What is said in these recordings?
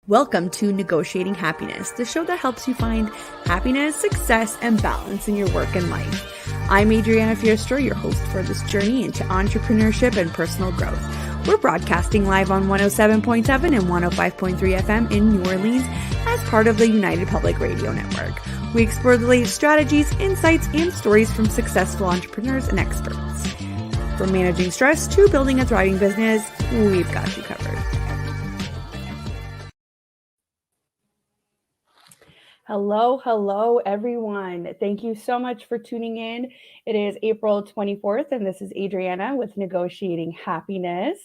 Welcome to Negotiating Happiness, the show that helps you find happiness, success, and balance in your work and life. I'm Adriana and Kaily, your host for this journey into entrepreneurship and personal growth. We're broadcasting live on 107.7 and 105.3 FM in New Orleans as part of the United Public Radio Network. We explore the latest strategies, insights, and stories from successful entrepreneurs and experts. From managing stress to building a thriving business, we've got you covered. Hello, everyone. Thank you so much for tuning in. It is April 24th, and this is Adriana with Negotiating Happiness.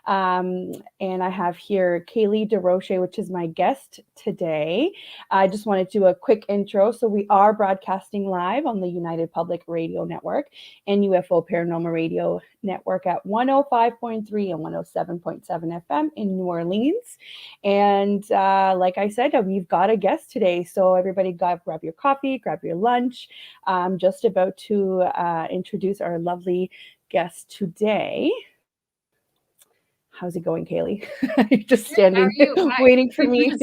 And I have here Kaily Desrochers, which is my guest today. I just wanted to do a quick intro. So we are broadcasting live on the United Public Radio Network and UFO Paranormal Radio Network at 105.3 and 107.7 FM in New Orleans. And like I said, we've got a guest today. So everybody grab your coffee, grab your lunch. I'm just about to introduce our lovely guest today. How's it going, Kaily? You're just standing, waiting for me.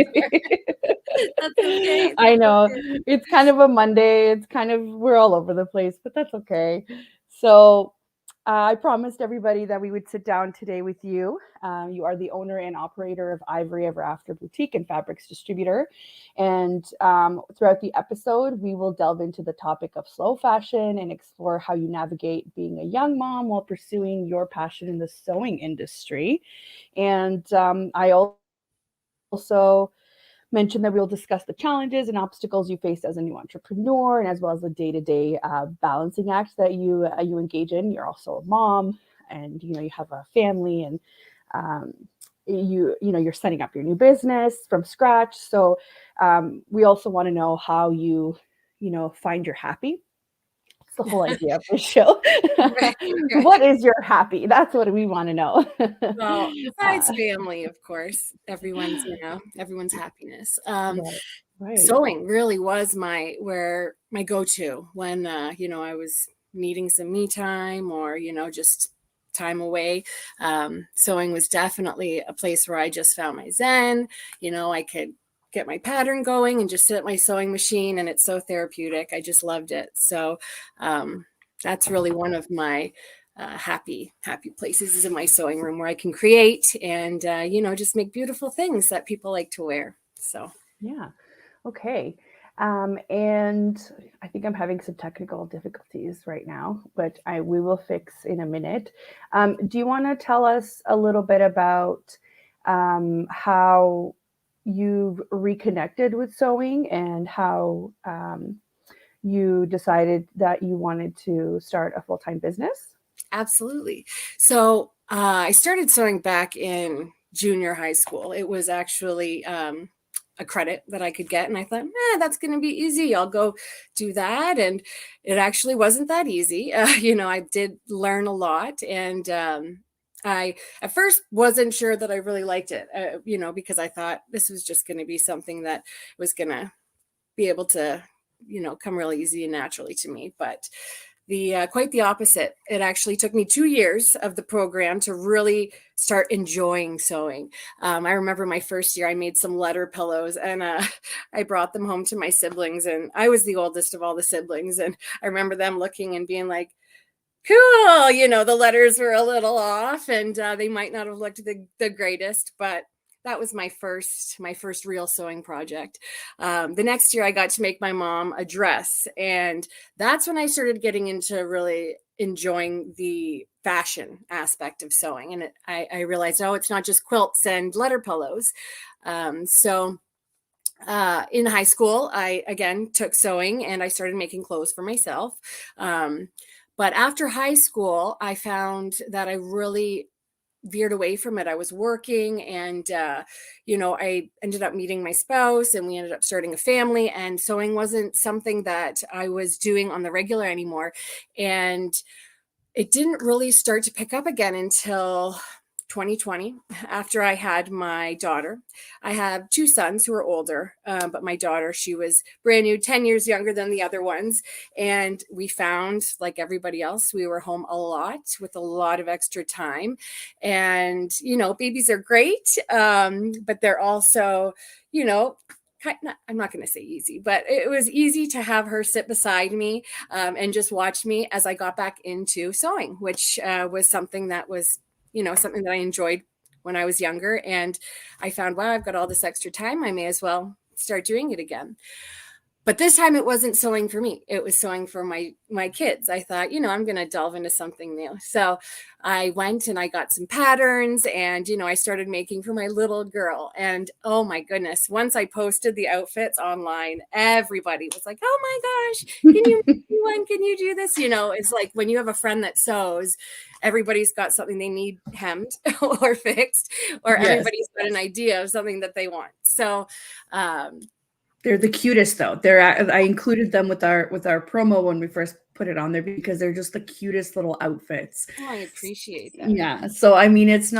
That's okay. I know. It's kind of a Monday. We're all over the place, but that's okay. So I promised everybody that we would sit down today with you. You are the owner and operator of Ivory Ever After Boutique and Fabrics Distributor. And throughout the episode, we will delve into the topic of slow fashion and explore how you navigate being a young mom while pursuing your passion in the sewing industry. And I also mentioned that we'll discuss the challenges and obstacles you face as a new entrepreneur, and as well as the day-to-day balancing act that you engage in. You're also a mom, and you have a family, and you're setting up your new business from scratch. So we also want to know how you find your happy. The whole idea of the show. Right. What is your happy? That's what we want to know. Well, besides family, of course, everyone's happiness. Right. Sewing really was my go-to when I was needing some me time or just time away. Sewing was definitely a place where I just found my zen. I could get my pattern going and just sit at my sewing machine, and it's so therapeutic. I just loved it. So that's really one of my happy places is in my sewing room, where I can create and just make beautiful things that people like to wear. So yeah, okay. And I think I'm having some technical difficulties right now, but we will fix in a minute. Do you want to tell us a little bit about how you've reconnected with sewing and how you decided that you wanted to start a full-time business? Absolutely. So I started sewing back in junior high school. It was actually a credit that I could get, and I thought, that's going to be easy. I'll go do that. And it actually wasn't that easy. I did learn a lot, and I at first wasn't sure that I really liked it, because I thought this was just going to be something that was going to be able to, come really easy and naturally to me. But quite the opposite. It actually took me 2 years of the program to really start enjoying sewing. I remember my first year, I made some letter pillows, and I brought them home to my siblings, and I was the oldest of all the siblings. And I remember them looking and being like, cool, the letters were a little off, and they might not have looked the greatest, but that was my first real sewing project. The next year I got to make my mom a dress, and that's when I started getting into really enjoying the fashion aspect of sewing. And I realized, it's not just quilts and letter pillows. So in high school, I again took sewing, and I started making clothes for myself. But after high school, I found that I really veered away from it. I was working, and, I ended up meeting my spouse, and we ended up starting a family, and sewing wasn't something that I was doing on the regular anymore. And it didn't really start to pick up again until 2020, after I had my daughter. I have two sons who are older, but my daughter, she was brand new, 10 years younger than the other ones. And we found, like everybody else, we were home a lot with a lot of extra time. And, babies are great, but they're also, I'm not going to say easy, but it was easy to have her sit beside me and just watch me as I got back into sewing, which was something that was, something that I enjoyed when I was younger. And I found, wow, I've got all this extra time. I may as well start doing it again. But this time it wasn't sewing for me. It was sewing for my kids. I thought, I'm going to delve into something new. So I went and I got some patterns and, I started making for my little girl. And oh my goodness, once I posted the outfits online, everybody was like, oh my gosh, can you make me one? Can you do this? It's like when you have a friend that sews, everybody's got something they need hemmed or fixed, or everybody's got an idea of something that they want. So, they're the cutest though. I included them with our promo when we first put it on there because they're just the cutest little outfits. Oh, I appreciate that. Yeah. So I mean, it's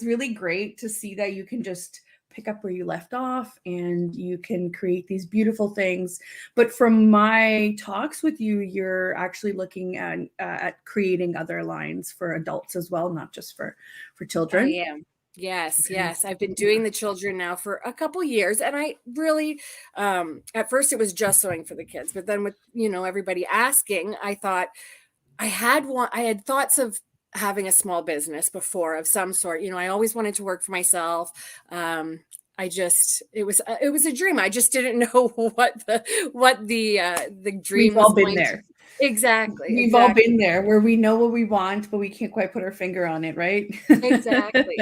really great to see that you can just pick up where you left off and you can create these beautiful things. But from my talks with you, you're actually looking at creating other lines for adults as well, not just for children. I am. Yes. I've been doing the children now for a couple years. And I really, at first it was just sewing for the kids, but then with, everybody asking, I thought I had thoughts of having a small business before of some sort. I always wanted to work for myself. It was a dream. I just didn't know what the dream We've all was been there. Exactly. We've all been there where we know what we want, but we can't quite put our finger on it, right? Exactly.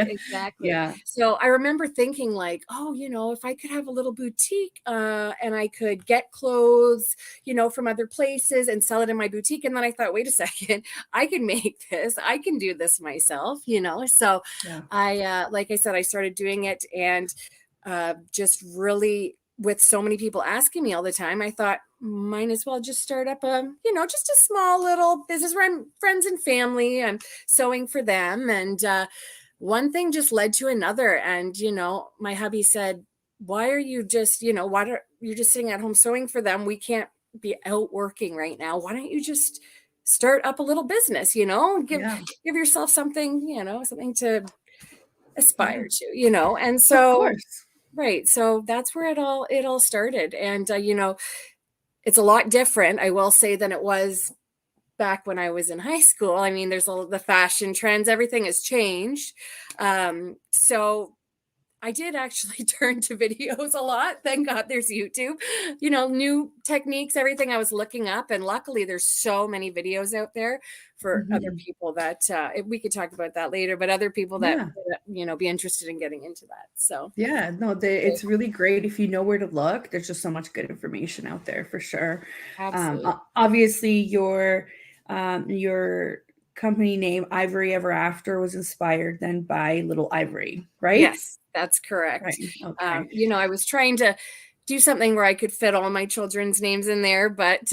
Yeah. So I remember thinking like, oh, if I could have a little boutique and I could get clothes, from other places and sell it in my boutique. And then I thought, wait a second, I can make this. I can do this myself, So Yeah. like I said, I started doing it and just really with so many people asking me all the time, I thought might as well just start up just a small little business where I'm friends and family. I'm sewing for them. And one thing just led to another. And, my hubby said, why are you just, you're just sitting at home sewing for them? We can't be out working right now. Why don't you just start up a little business, give yourself something, something to aspire to, and so of course. Right. So that's where it all started. And, it's a lot different, I will say, than it was back when I was in high school. I mean, there's all the fashion trends, everything has changed. So I did actually turn to videos a lot. Thank God there's YouTube, new techniques, everything I was looking up. And luckily there's so many videos out there for other people that we could talk about that later, but other people that, be interested in getting into that. So, yeah, no, it's really great if you know where to look. There's just so much good information out there for sure. Absolutely. Obviously your company name Ivory Ever After was inspired then by little Ivory, right? Yes, that's correct. Right. Okay. I was trying to do something where I could fit all my children's names in there, but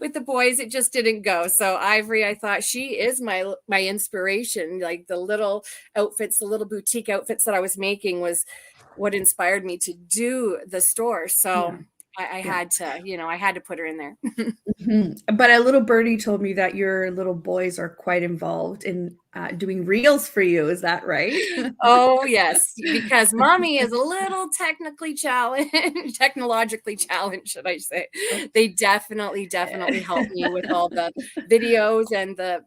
with the boys, it just didn't go. So Ivory, I thought she is my inspiration. Like the little outfits, the little boutique outfits that I was making was what inspired me to do the store. So I had to, I had to put her in there. But a little birdie told me that your little boys are quite involved in doing reels for you. Is that right? Oh, yes, because mommy is a little technologically challenged, should I say. They definitely help me with all the videos and the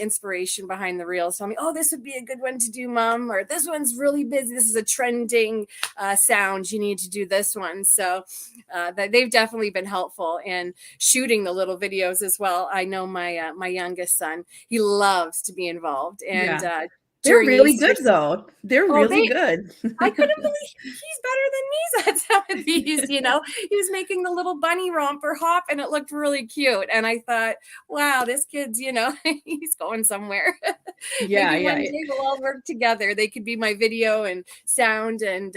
inspiration behind the reels. Tell me, oh, this would be a good one to do, mom, or this one's really busy. This is a trending sound. You need to do this one. So they've definitely been helpful in shooting the little videos as well. I know my youngest son, he loves to be involved. And they're really good though. They're really good. I couldn't believe he's better than me at some of these, he was making the little bunny romper hop and it looked really cute. And I thought, wow, this kid's, he's going somewhere. Maybe one day we'll all work together. They could be my video and sound and,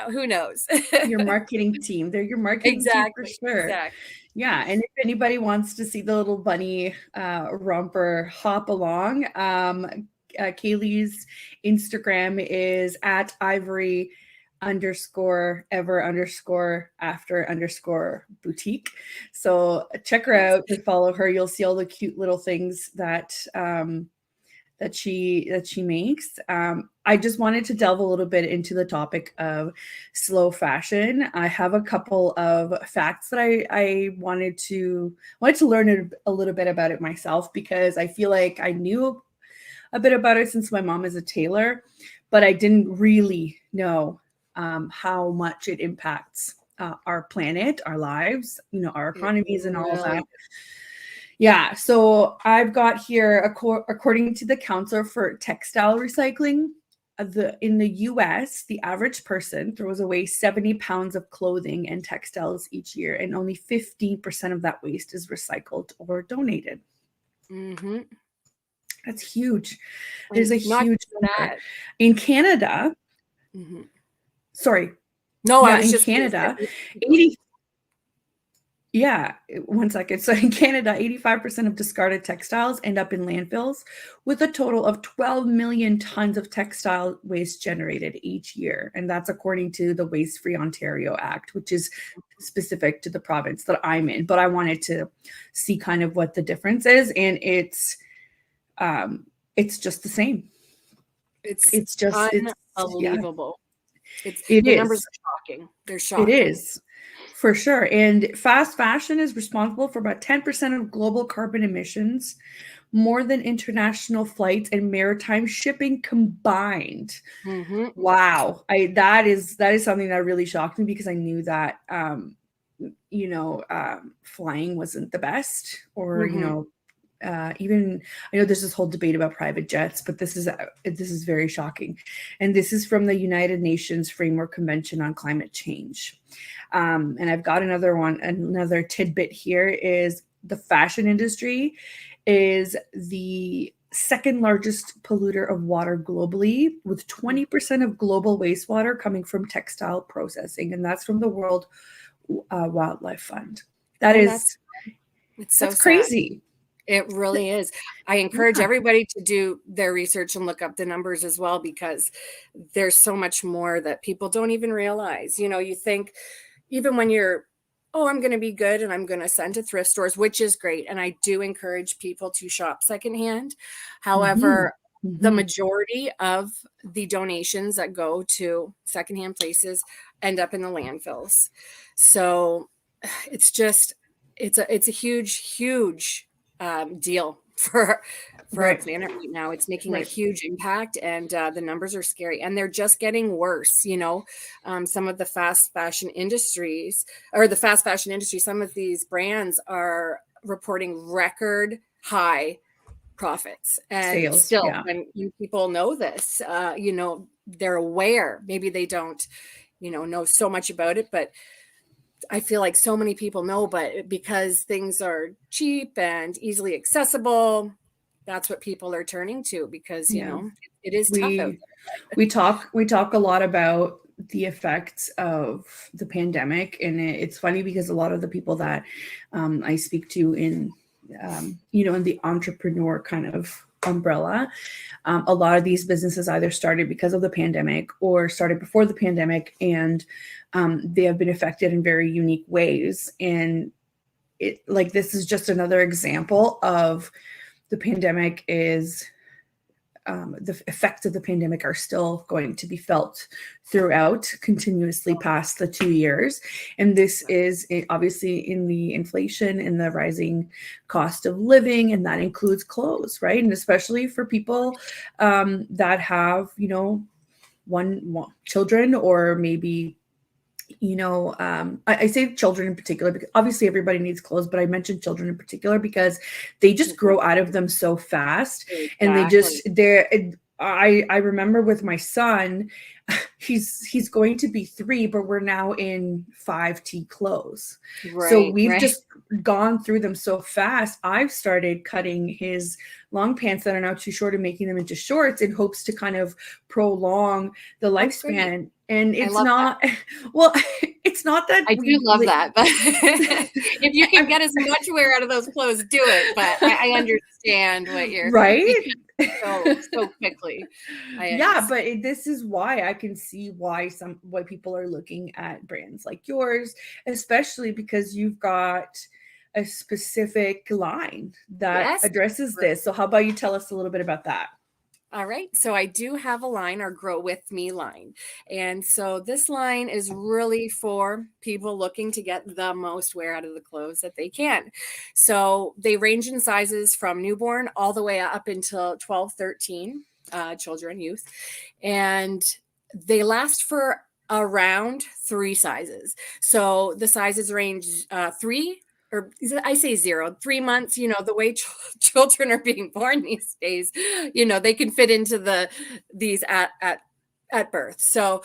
who knows? Your marketing team. They're your marketing team for sure. Exactly. Yeah. And if anybody wants to see the little bunny romper hop along, Kayly's Instagram is at Ivory _ever_after_ boutique. So check her out and follow her. You'll see all the cute little things that that she makes. I just wanted to delve a little bit into the topic of slow fashion. I have a couple of facts that I wanted to learn a little bit about it myself, because I feel like I knew a bit about it since my mom is a tailor, but I didn't really know how much it impacts our planet, our lives, our economies and all of that. Yeah, so I've got here, according to the Council for Textile Recycling, in the US, the average person throws away 70 pounds of clothing and textiles each year, and only 15% of that waste is recycled or donated. Mm-hmm. That's huge. There's a huge number. In Canada, sorry. No, yeah, I was in just Canada, 80. Yeah, 1 second. So in Canada, 85% of discarded textiles end up in landfills, with a total of 12 million tons of textile waste generated each year. And that's according to the Waste Free Ontario Act, which is specific to the province that I'm in. But I wanted to see kind of what the difference is, and it's just the same. It's just unbelievable. The numbers are shocking. They're shocking. It is. For sure. And fast fashion is responsible for about 10% of global carbon emissions, more than international flights and maritime shipping combined. Mm-hmm. Wow. That is something that really shocked me, because I knew that, flying wasn't the best, or, even I know there's this whole debate about private jets, but this is very shocking. And this is from the United Nations Framework Convention on Climate Change. And I've got another tidbit here is the fashion industry is the second largest polluter of water globally, with 20% of global wastewater coming from textile processing. And that's from the World Wildlife Fund. That's crazy. It really is. I encourage everybody to do their research and look up the numbers as well, because there's so much more that people don't even realize. You think, even when you're, I'm going to be good and I'm going to send to thrift stores, which is great. And I do encourage people to shop secondhand. However, the majority of the donations that go to secondhand places end up in the landfills. So it's a huge deal for our planet right now. It's making a huge impact, and the numbers are scary, and they're just getting worse. Some of the fast fashion industry, some of these brands are reporting record high profits, and sales. Still, when people know this, they're aware. Maybe they don't, know so much about it, but I feel like so many people know, but because things are cheap and easily accessible, that's what people are turning to, because, it is tough out there. We talk a lot about the effects of the pandemic. And it's funny, because a lot of the people that I speak to in the entrepreneur kind of umbrella, a lot of these businesses either started because of the pandemic or started before the pandemic, and they have been affected in very unique ways. And this is just another example of the pandemic is the effects of the pandemic are still going to be felt throughout, continuously past the 2 years. And this is obviously in the inflation and the rising cost of living, and that includes clothes, right? And especially for people that have, one children, or maybe I say children in particular, because obviously everybody needs clothes, but I mentioned children in particular because they just grow out of them so fast. Exactly. And I remember with my son, he's going to be 3, but we're now in 5T clothes. So Right, we've right. just gone through them so fast. I've started cutting his long pants that are now too short and making them into shorts in hopes to kind of prolong the lifespan. And it's not that. Well, it's not that I do love that, but if you can get as much wear out of those clothes, do it. But I understand what you're right. so quickly. Yeah, but this is why I can see why people are looking at brands like yours, especially because you've got a specific line that addresses this. So how about you tell us a little bit about that? All right. So I do have a line, our Grow With Me line. And so this line is really for people looking to get the most wear out of the clothes that they can. So they range in sizes from newborn all the way up until 12, 13 children, youth. And they last for around 3 sizes. So the sizes range 3, or I say 0, 3 months, the way children are being born these days, they can fit into these at birth. So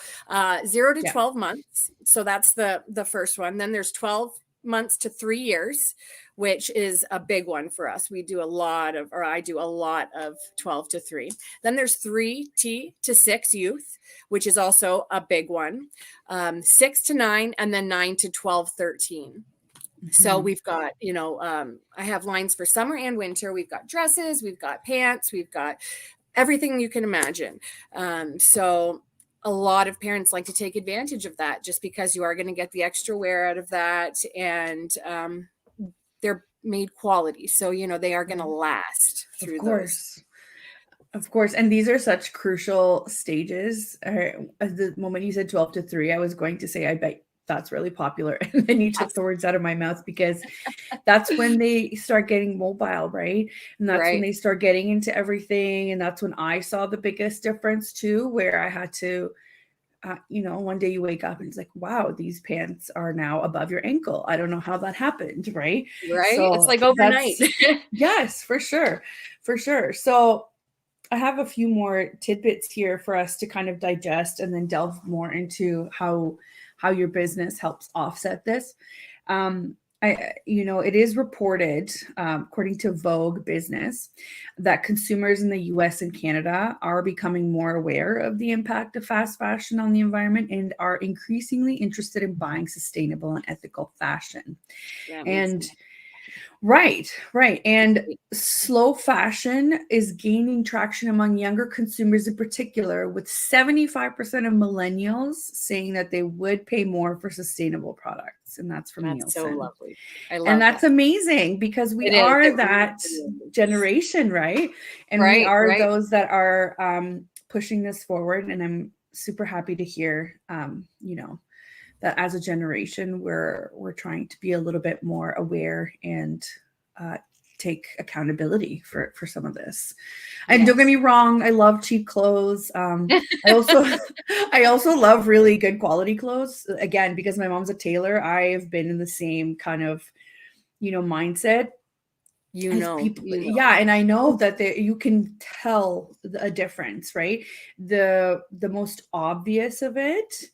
0 to 12 months. So that's the first one. Then there's 12 months to 3 years, which is a big one for us. I do a lot of 12 to 3. Then there's 3T to 6 youth, which is also a big one. 6 to 9, and then 9 to 12, 13. So we've got, I have lines for summer and winter. We've got dresses, we've got pants, we've got everything you can imagine. So a lot of parents like to take advantage of that just because you are going to get the extra wear out of that. And they're made quality. So, they are going to last through those. Of course. And these are such crucial stages. The moment you said 12 to 3, I was going to say, I bet that's really popular. And then you took the words out of my mouth, because that's when they start getting mobile, right? And that's when they start getting into everything. And that's when I saw the biggest difference too, where I had to, one day you wake up and it's like, wow, these pants are now above your ankle. I don't know how that happened, right? Right. So it's like overnight. Yes, for sure. For sure. So I have a few more tidbits here for us to kind of digest and then delve more into how your business helps offset this. It is reported, according to Vogue Business, that consumers in the US and Canada are becoming more aware of the impact of fast fashion on the environment and are increasingly interested in buying sustainable and ethical fashion. And Right. And slow fashion is gaining traction among younger consumers in particular, with 75% of millennials saying that they would pay more for sustainable products. And that's from Nielsen. So lovely. I love and that's amazing, because we are that generation, right? And we are those that are pushing this forward. And I'm super happy to hear, that as a generation, we're trying to be a little bit more aware and take accountability for some of this. And don't get me wrong, I love cheap clothes. I also love really good quality clothes. Again, because my mom's a tailor, I've been in the same kind of, mindset. Yeah, and I know that you can tell a difference, right? The most obvious of it.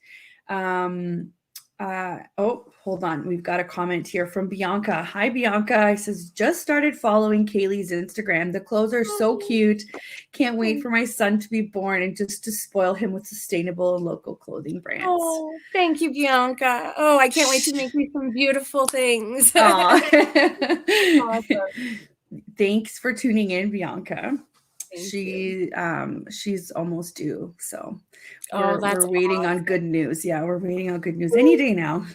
Hold on. We've got a comment here from Bianca. Hi, Bianca. I says, just started following Kayly's Instagram. The clothes are so cute. Can't wait for my son to be born and just to spoil him with sustainable and local clothing brands. Oh, thank you, Bianca. Oh, I can't wait to make me some beautiful things. Thanks for tuning in, Bianca. She's almost due, so we're waiting on good news. Yeah, we're waiting on good news any day now.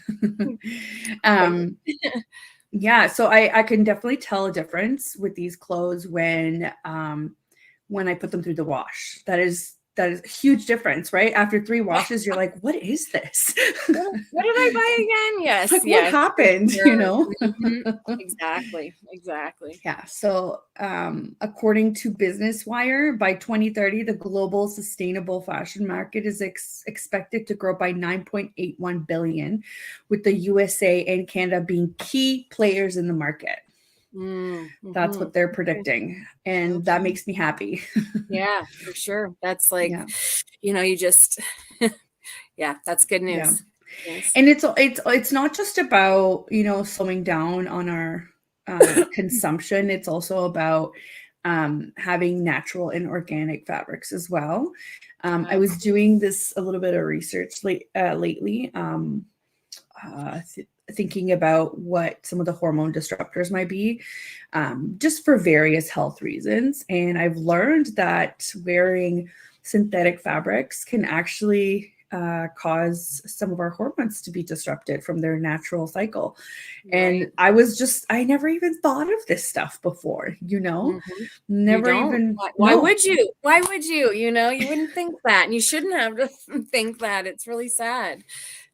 Yeah, so I can definitely tell a difference with these clothes when I put them through the wash. That is a huge difference, right? After 3 washes, you're like, what is this? What did I buy again? Yes. Like, what happened? Exactly. Yeah. So according to Business Wire, by 2030, the global sustainable fashion market is expected to grow by 9.81 billion, with the USA and Canada being key players in the market. That's what they're predicting. And that makes me happy. Yeah, for sure. That's like, you just, Yeah, that's good Yeah. news. Yes. And it's not just about, slowing down on our consumption. It's also about having natural and organic fabrics as well. I was doing this a little bit of research lately, thinking about what some of the hormone disruptors might be, just for various health reasons. And I've learned that wearing synthetic fabrics can actually cause some of our hormones to be disrupted from their natural cycle. And I never even thought of this stuff before, Mhm. You never don't. even, Why no, would you? Why would you? You wouldn't think that, and you shouldn't have to think that. It's really sad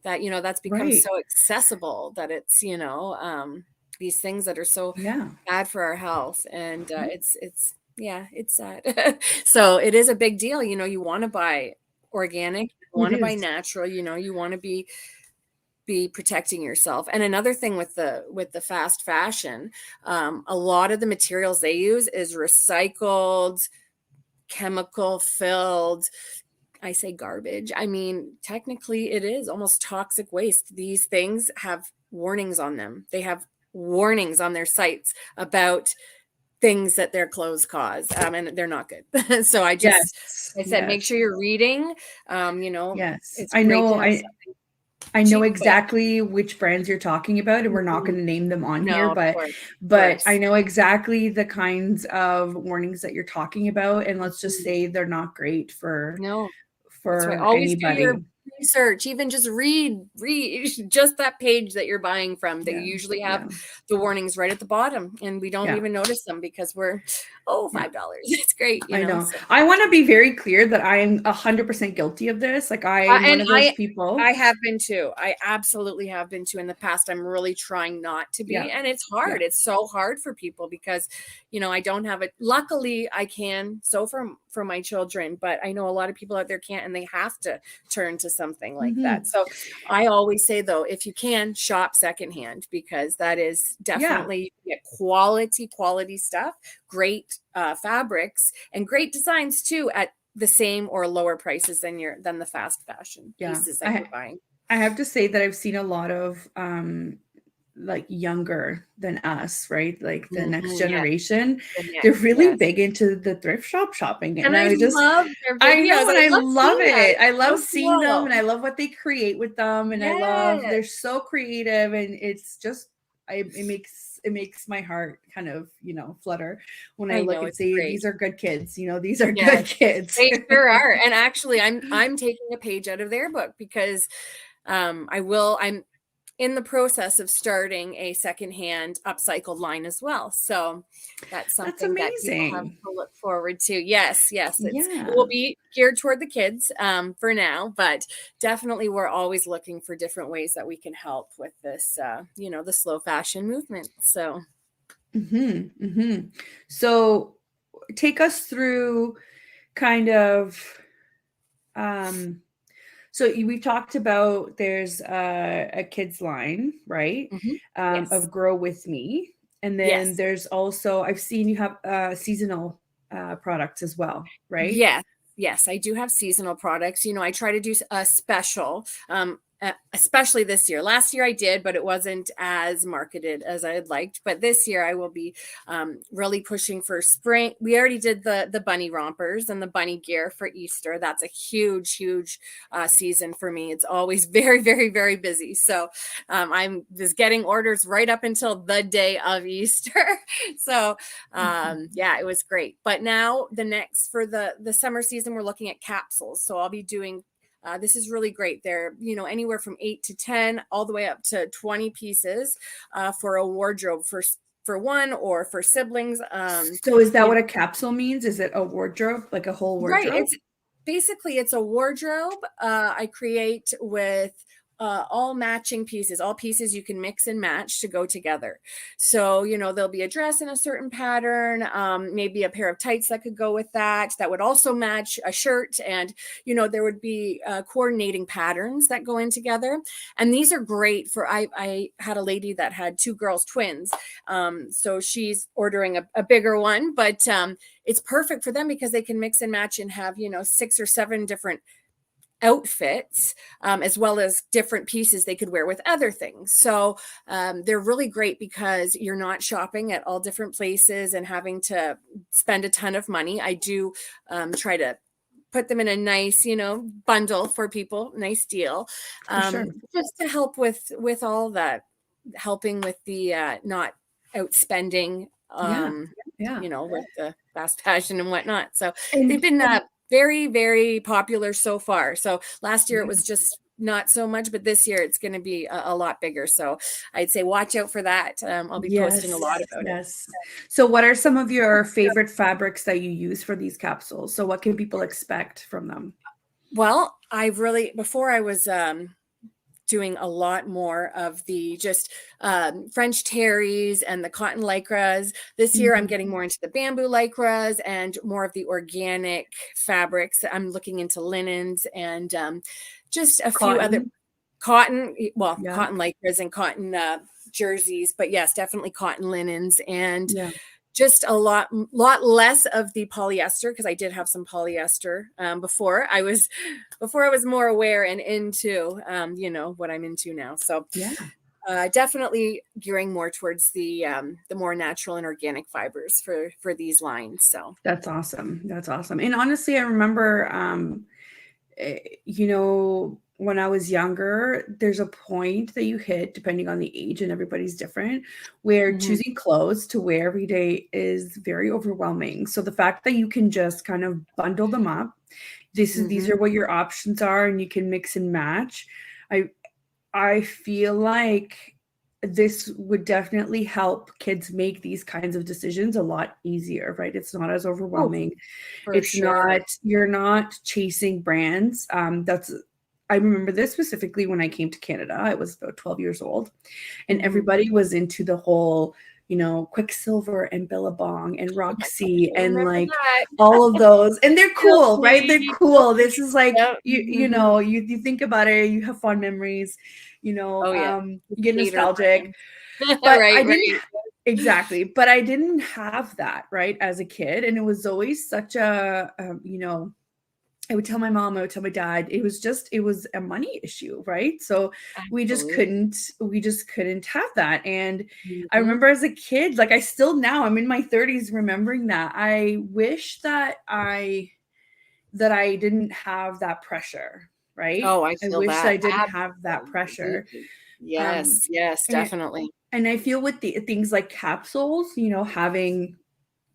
that, that's become right. so accessible, that it's, these things that are so Yeah. bad for our health. And yeah, it's sad. So it is a big deal. You want to buy organic, you It want to buy is. natural, you want to be protecting yourself. And another thing with the fast fashion, a lot of the materials they use is recycled, chemical filled, I say garbage, I mean technically it is almost toxic waste. These things have warnings on them. They have warnings on their sites about things that their clothes cause, and they're not good. So I Yes. said, make sure you're reading. Yes. It's great to have something I know cheap, but exactly which brands you're talking about, and we're not going to name them on here, no, of but course, of but I course. know exactly the kinds of warnings that you're talking about, and let's just say they're not great No, that's right. for Always do your anybody. research. Even just read just that page that you're buying from. They Yeah. usually have Yeah. the warnings right at the bottom, and we don't Yeah. even notice them because we're, Yeah. $5. It's great, I know. So. I want to be very clear that I'm 100% guilty of this. Like I'm one And of those people. I have been too. I absolutely have been too in the past. I'm really trying not to be, Yeah. and it's Yeah. hard. It's so hard for people because, I don't have it. Luckily, I can sew for my children, but I know a lot of people out there can't, and they have to turn to something like that. Mhm. So I always say though, if you can, shop secondhand, because that is Yeah. definitely, you get quality stuff, great fabrics, and great designs too at the same or lower prices than the fast fashion Yeah. pieces that you're buying. I have to say that I've seen a lot of like younger than us, right? Like the next Yes, generation, the they're next, really yes. big into the thrift shop shopping. And And I love their I videos. know, and I I love love seeing that. it. I It's love so seeing them, cool. and I love what they create with them. And I love, Yes. they're so creative, and it's just, it makes my heart kind of, flutter when I I look know, and it's say, great. these are good kids, these are good Yes, kids. they sure are. And actually, I'm taking a page out of their book because I'm in the process of starting a secondhand upcycled line as well. So that's That's something that people have amazing. to look forward to. Yes, it will Yeah. be geared toward the kids for now, but definitely we're always looking for different ways that we can help with this, the slow fashion movement. So. So take us through kind of, um, we've talked about there's a kids line, right? Mhm. Yes. Of Grow With Me. And then Yes. there's also, I've seen you have seasonal products as well, right? Yes, yes, I do have seasonal products. I try to do a special, especially this year. Last year I did, but it wasn't as marketed as I had liked. But this year I will be really pushing for spring. We already did the bunny rompers and the bunny gear for Easter. That's a huge season for me. It's always very, very, very busy. So I'm just getting orders right up until the day of Easter. So yeah, it was great. But now for the summer season, we're looking at capsules. So I'll be doing, this is really great. They're, anywhere from 8 to 10, all the way up to 20 pieces for a wardrobe for one or for siblings. So is that what a capsule means? Is it a wardrobe, like a whole Right. wardrobe? It's a wardrobe I create with all matching pieces, all pieces you can mix and match to go together. So, there'll be a dress in a certain pattern, maybe a pair of tights that could go with that would also match a shirt. And, there would be coordinating patterns that go in together. And these are great for, I had a lady that had two girls, twins. So she's ordering a bigger one, but it's perfect for them because they can mix and match and have, 6 or 7 different outfits, as well as different pieces they could wear with other things. So they're really great because you're not shopping at all different places and having to spend a ton of money. I do try to put them in a nice, bundle for people, nice deal, For sure. just to help with all that, helping with the not outspending, Yeah. Yeah. with the fast fashion and whatnot. So they've And been very, very popular so far. So last year it yeah. was just not so much, but this year it's going to be a lot bigger. So I'd say watch out for that. I'll be posting a lot about it. Yes. So what are some of your favorite fabrics that you use for these capsules? So what can people expect from them? Well, before I was doing a lot more of the just French terries and the cotton lycras. This year, I'm getting more into the bamboo lycras and more of the organic fabrics. I'm looking into linens and just a few other cotton, cotton lycras and cotton jerseys. But yes, definitely cotton linens and just a lot less of the polyester, because I did have some polyester before I was more aware and into what I'm into now. So definitely gearing more towards the more natural and organic fibers for these lines. So that's awesome. That's awesome. And honestly, I remember when I was younger, there's a point that you hit, depending on the age, and everybody's different, where choosing clothes to wear every day is very overwhelming. So the fact that you can just kind of bundle them up, these are what your options are, and you can mix and match. I feel like this would definitely help kids make these kinds of decisions a lot easier, right? It's not as overwhelming. You're not chasing brands. I remember this specifically when I came to Canada. I was about 12 years old, and everybody was into the whole, Quicksilver and Billabong and Roxy and like all of those. And they're cool, right? They're cool. This is like, you think about it, you have fond memories, you get nostalgic. But I didn't exactly, but I didn't have that, right, as a kid. And it was always such a, I would tell my mom, I would tell my dad, it was a money issue, right? So we just couldn't have that. And I remember as a kid, like I'm in my 30s remembering that. I wish that I didn't have that pressure, right? Oh, I feel wish that. I didn't have that pressure. Yes, definitely. And I feel with the things like capsules, having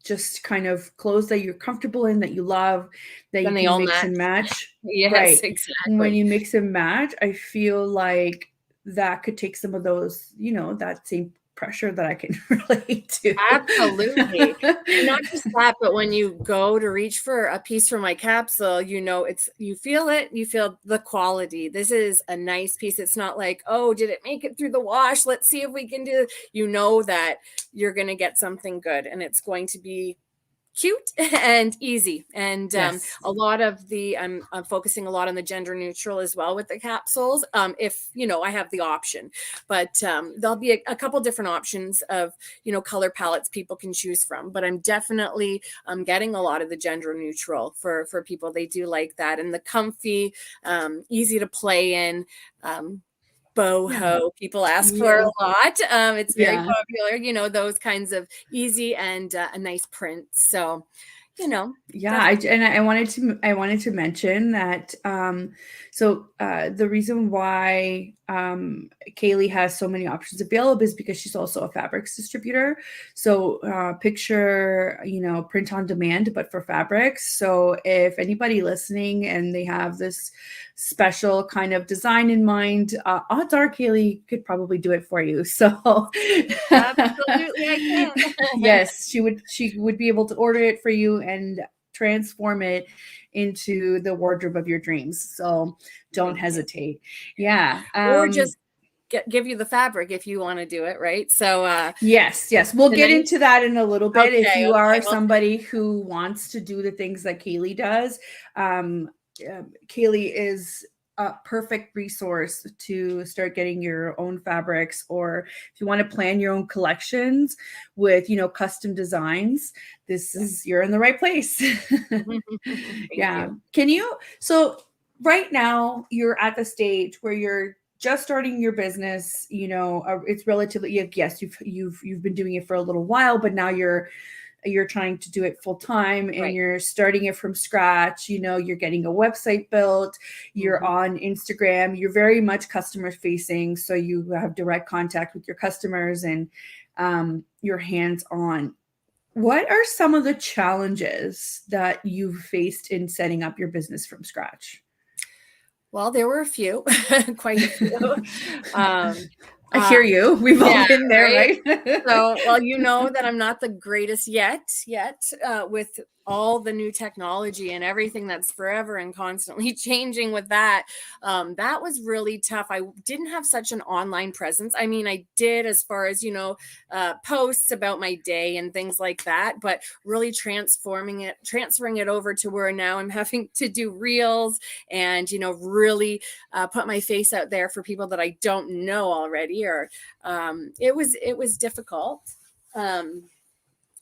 just kind of clothes that you're comfortable in, that you love, that you can mix and match. Yes, right. Exactly. When you mix and match, I feel like that could take some of those, that same pressure that I can relate to. Absolutely. And not just that, but when you go to reach for a piece from my capsule, you feel it, you feel the quality. This is a nice piece. It's not like, oh, did it make it through the wash? Let's see if we can do it. That you're going to get something good, and it's going to be cute and easy. And a lot of I'm focusing a lot on the gender neutral as well with the capsules, if I have the option. But there'll be a couple different options of color palettes people can choose from, but I'm definitely getting a lot of the gender neutral for people. They do like that, and the comfy, easy to play in, boho people ask for a lot. It's very popular, those kinds of easy and a nice print. So, I wanted to mention that. The reason why Kaily has so many options available is because she's also a fabrics distributor. So picture, print on demand, but for fabrics. So if anybody listening and they have this special kind of design in mind, odds are Kaily could probably do it for you. So absolutely, I can. Yes, she would be able to order it for you and transform it into the wardrobe of your dreams. So don't hesitate. Yeah. Or just give you the fabric if you want to do it, right? So yes, we'll get into that in a little bit. If you are somebody who wants to do the things that Kaily does, Kaily is a perfect resource to start getting your own fabrics, or if you want to plan your own collections with custom designs, you're in the right place. Thank you. Can you, so right now you're at the stage where you're just starting your business, it's relatively, yes, you've been doing it for a little while, but now you're trying to do it full time and Right. you're starting it from scratch. You're getting a website built, you're on Instagram, you're very much customer facing, so you have direct contact with your customers and you're hands on. What are some of the challenges that you've faced in setting up your business from scratch? Well, there were a few, quite a few. I hear you. We've all been there, right? right? So, well, you know that I'm not the greatest yet, with all the new technology and everything that's forever and constantly changing with that. That was really tough. I didn't have such an online presence. I mean, I did as far as, posts about my day and things like that, but really transferring it over to where now I'm having to do reels and, really put my face out there for people that I don't know already, or it was difficult.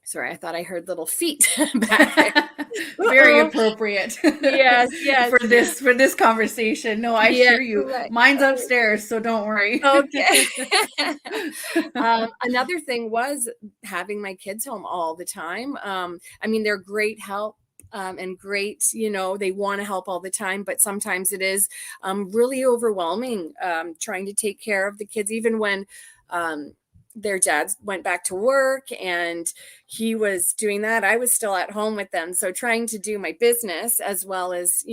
Sorry, I thought I heard little feet back there. Very appropriate. Yes. For this conversation. No, I Yeah, hear you. right. Mine's upstairs, so don't worry. Okay. Another thing was having my kids home all the time. I mean, they're great help. And great, they want to help all the time, but sometimes it is really overwhelming trying to take care of the kids, even when their dads went back to work and he was doing that. I was still at home with them. So trying to do my business as well as,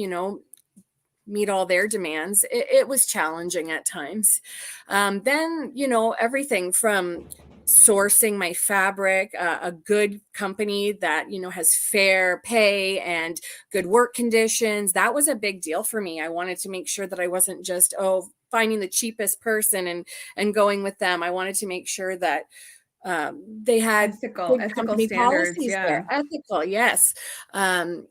meet all their demands, it was challenging at times. Then, everything from sourcing my fabric, a good company that, has fair pay and good work conditions. That was a big deal for me. I wanted to make sure that I wasn't just, finding the cheapest person and going with them. I wanted to make sure that they had ethical company standards. policies Yeah. there. Ethical, yes. And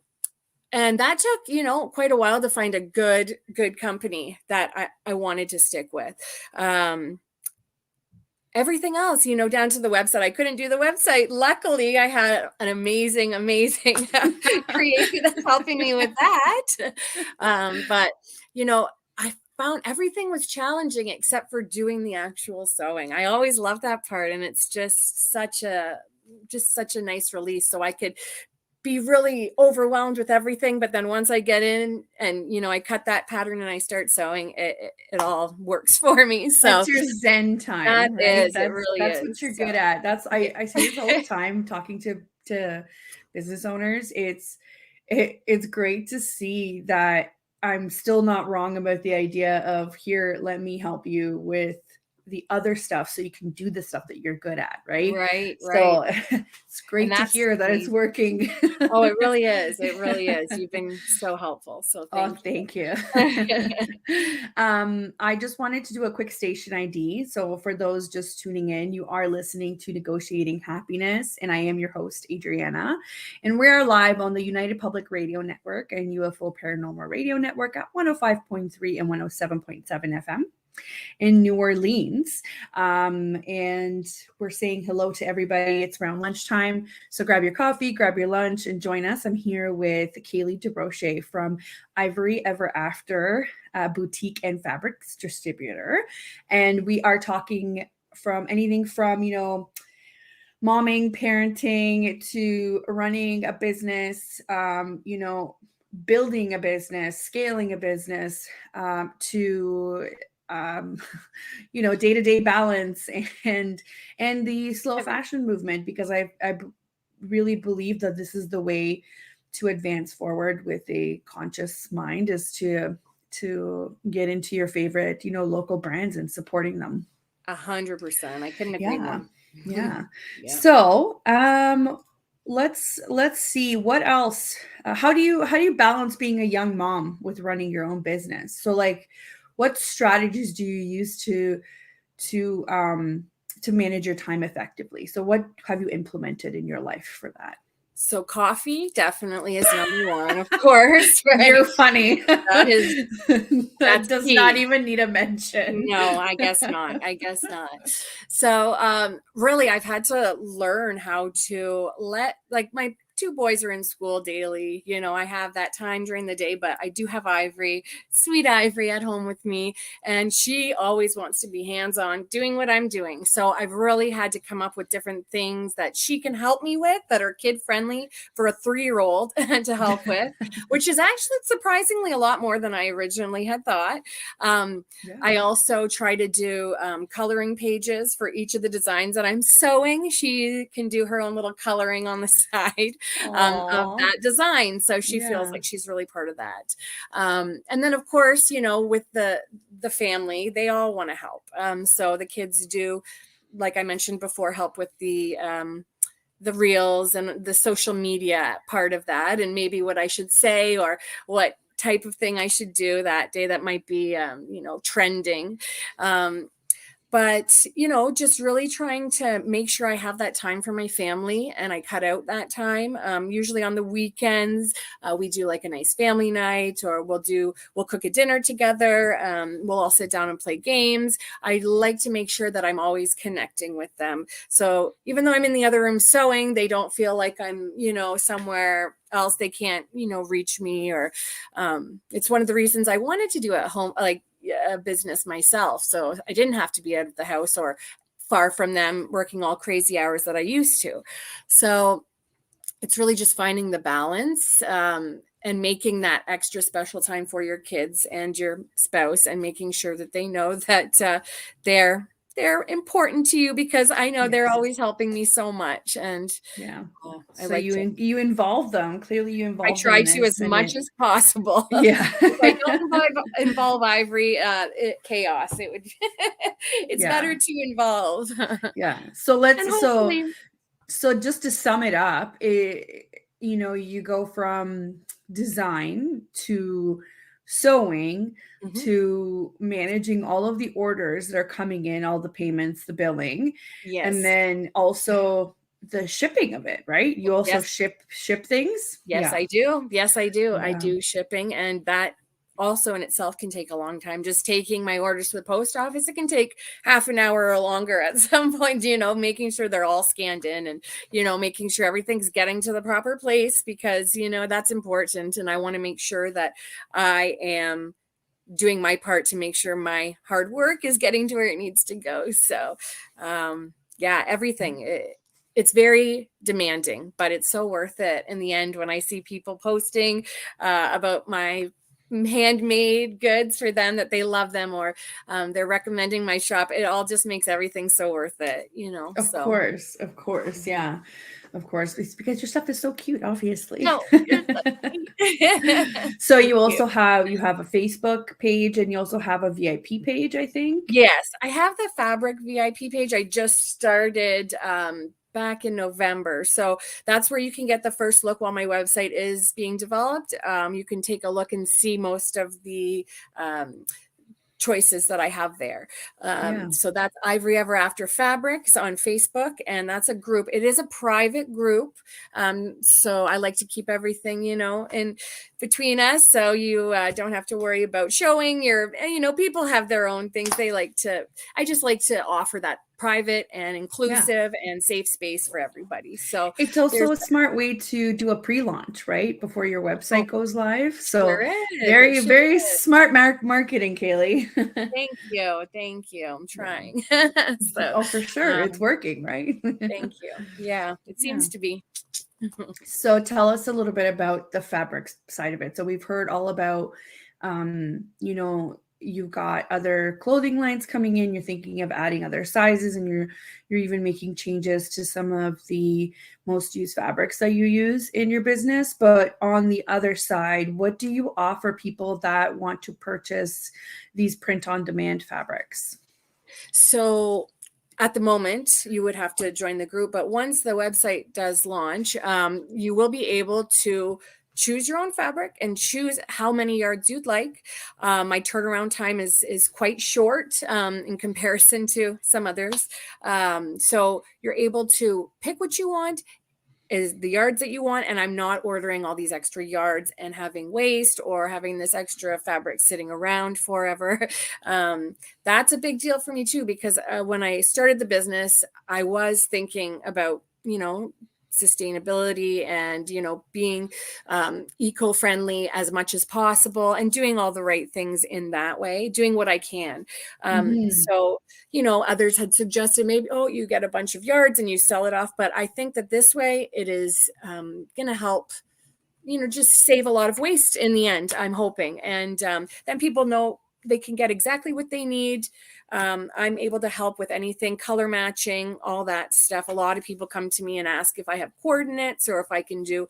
that took, quite a while to find a good company that I wanted to stick with. Everything else, down to the website. I couldn't do the website. Luckily, I had an amazing creator that's helping me with that. But, I found everything was challenging except for doing the actual sewing. I always love that part. And it's just such a nice release. So I could be really overwhelmed with everything, but then once I get in and I cut that pattern and I start sewing, it all works for me. So that's your zen time, right? it really that's is. what you're good at. I say this all the time talking to business owners. It's great to see that I'm still not wrong about the idea of, here, let me help you with the other stuff so you can do the stuff that you're good at, right? Right. So it's great to hear that it's working. Oh, it really is. It really is. You've been so helpful. So thank you. I just wanted to do a quick station ID. So for those just tuning in, you are listening to Negotiating Happiness, and I am your host, Adriana. And we are live on the United Public Radio Network and UFO Paranormal Radio Network at 105.3 and 107.7 FM. in New Orleans. And we're saying hello to everybody. It's around lunchtime. So grab your coffee, grab your lunch, and join us. I'm here with Kaily Desrochers from Ivory Ever After Boutique and Fabrics Distributor. And we are talking from anything from, momming, parenting, to running a business, building a business, scaling a business, to day-to-day balance and the slow fashion movement, because I really believe that this is the way to advance forward with a conscious mind, is to get into your favorite, local brands and supporting them. 100%. I couldn't agree more. Yeah. So, let's see what else. How do you balance being a young mom with running your own business? So, like, what strategies do you use to manage your time effectively? So, what have you implemented in your life for that? So coffee definitely is number one, of course. Right? You're funny. That does key. not even need a mention. No, I guess not. So really, I've had to learn how to let, like, my 2 boys are in school daily. I have that time during the day, but I do have Ivory, sweet Ivory, at home with me, and she always wants to be hands-on doing what I'm doing. So I've really had to come up with different things that she can help me with that are kid friendly for a 3-year-old to help with, which is actually surprisingly a lot more than I originally had thought. I also try to do coloring pages for each of the designs that I'm sewing. She can do her own little coloring on the side of that design. So she feels like she's really part of that. And then, of course, with the family, they all want to help. So the kids do, like I mentioned before, help with the reels and the social media part of that, and maybe what I should say or what type of thing I should do that day that might be, trending. But, just really trying to make sure I have that time for my family and I cut out that time. Usually on the weekends, we do like a nice family night, or we'll cook a dinner together. We'll all sit down and play games. I like to make sure that I'm always connecting with them. So even though I'm in the other room sewing, they don't feel like I'm, somewhere else. They can't, reach me, or it's one of the reasons I wanted to do at home, like a business myself. So I didn't have to be out of the house or far from them working all crazy hours that I used to. So it's really just finding the balance and making that extra special time for your kids and your spouse, and making sure that they know that they're important to you, because I know they're always helping me so much. And so like you involve them. Clearly you involve them. I try to as much as possible. Yeah. If I don't involve Ivory, chaos. It would. It's better to involve. So just to sum it up, you go from design to sewing to managing all of the orders that are coming in, all the payments, the billing, and then also the shipping of it, right? You also ship things? Yes, I do. Yes, I do. I do shipping, and that also in itself can take a long time. Just taking my orders to the post office, it can take half an hour or longer at some point, making sure they're all scanned in, and, making sure everything's getting to the proper place, because, that's important. And I want to make sure that I am doing my part to make sure my hard work is getting to where it needs to go. So, everything. It's very demanding, but it's so worth it in the end when I see people posting about my handmade goods for them, that they love them, or they're recommending my shop. It all just makes everything so worth it, Of course. Yeah. Of course. It's because your stuff is so cute, obviously. No. So you also have a Facebook page, and you also have a VIP page, I think. Yes, I have the fabric VIP page. I just started back in November. So that's where you can get the first look while my website is being developed. You can take a look and see most of the choices that I have there. So that's Ivory Ever After Fabrics on Facebook, and that's a group. It is a private group. So I like to keep everything, in between us. So you don't have to worry about showing your, people have their own things. I just like to offer that private and inclusive and safe space for everybody. So it's also a smart way to do a pre-launch, right? Before your website goes live. So very smart marketing, Kaily. Thank you. I'm trying. For sure. It's working, right? Thank you. Yeah, it seems to be. So tell us a little bit about the fabric side of it. So we've heard all about, you've got other clothing lines coming in. You're thinking of adding other sizes, and you're even making changes to some of the most used fabrics that you use in your business. But on the other side, what do you offer people that want to purchase these print-on-demand fabrics? So at the moment, you would have to join the group, but once the website does launch, you will be able to choose your own fabric and choose how many yards you'd like. My turnaround time is quite short in comparison to some others. So you're able to pick what you want, is the yards that you want, and I'm not ordering all these extra yards and having waste or having this extra fabric sitting around forever. That's a big deal for me too, because when I started the business, I was thinking about, sustainability and, being eco-friendly as much as possible and doing all the right things in that way, doing what I can. So, others had suggested maybe, you get a bunch of yards and you sell it off. But I think that this way it is going to help, just save a lot of waste in the end, I'm hoping. And then people know they can get exactly what they need. I'm able to help with anything, color matching, all that stuff. A lot of people come to me and ask if I have coordinates or if I can do,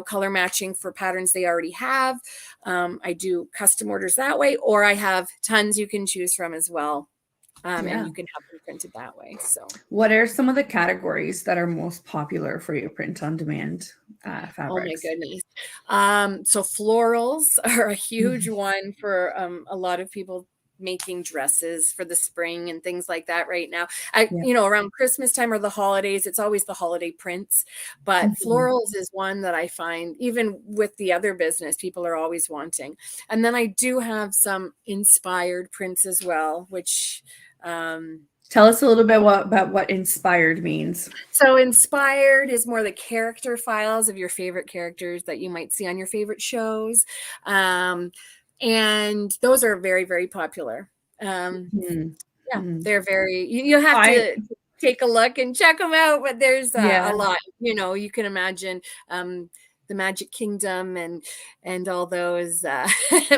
color matching for patterns they already have. I do custom orders that way, or I have tons you can choose from as well. And you can have them printed that way. So what are some of the categories that are most popular for your print on demand fabrics? Oh my goodness. So florals are a huge one for a lot of people making dresses for the spring and things like that right now. Around Christmas time or the holidays, it's always the holiday prints, but florals is one that I find, even with the other business, people are always wanting. And then I do have some inspired prints as well, which tell us a little bit about what inspired means. So inspired is more the character files of your favorite characters that you might see on your favorite shows. And those are very, very popular. They're very, you have to take a look and check them out, but there's a lot, you can imagine the Magic Kingdom and all those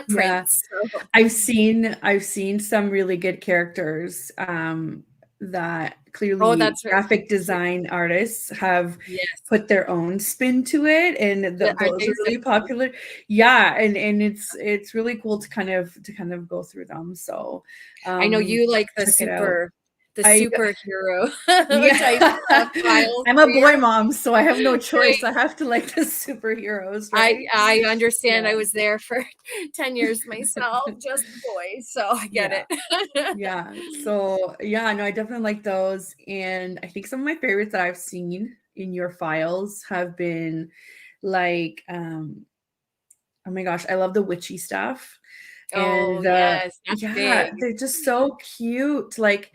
prints. So. I've seen some really good characters that clearly graphic design artists have put their own spin to it, and those are really popular. And it's really cool to kind of go through them. So I know you like the superhero type files. I'm a boy mom, so I have no choice. I have to like the superheroes, right? I understand. I was there for 10 years myself, just boys, so I get it. So no, I definitely like those. And I think some of my favorites that I've seen in your files have been like oh my gosh, I love the witchy stuff. And yes, they're just so cute. Like,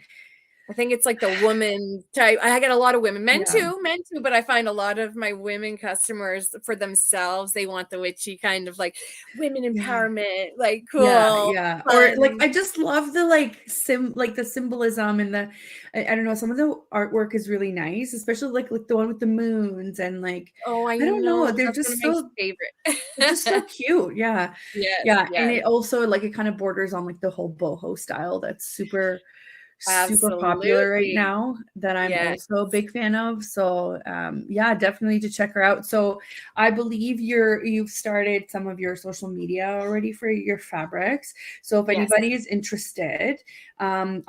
I think it's like the woman type. I get a lot of women, men too, but I find a lot of my women customers for themselves, they want the witchy kind of like women empowerment, like cool. Or like, I just love the the symbolism and I don't know, some of the artwork is really nice, especially like the one with the moons and like, I don't know, they're just so favorite. They're just so cute. And it also like, it kind of borders on like the whole boho style that's super popular right now, that I'm also a big fan of. So definitely to check her out. So I believe you've started some of your social media already for your fabrics. So if anybody is interested, on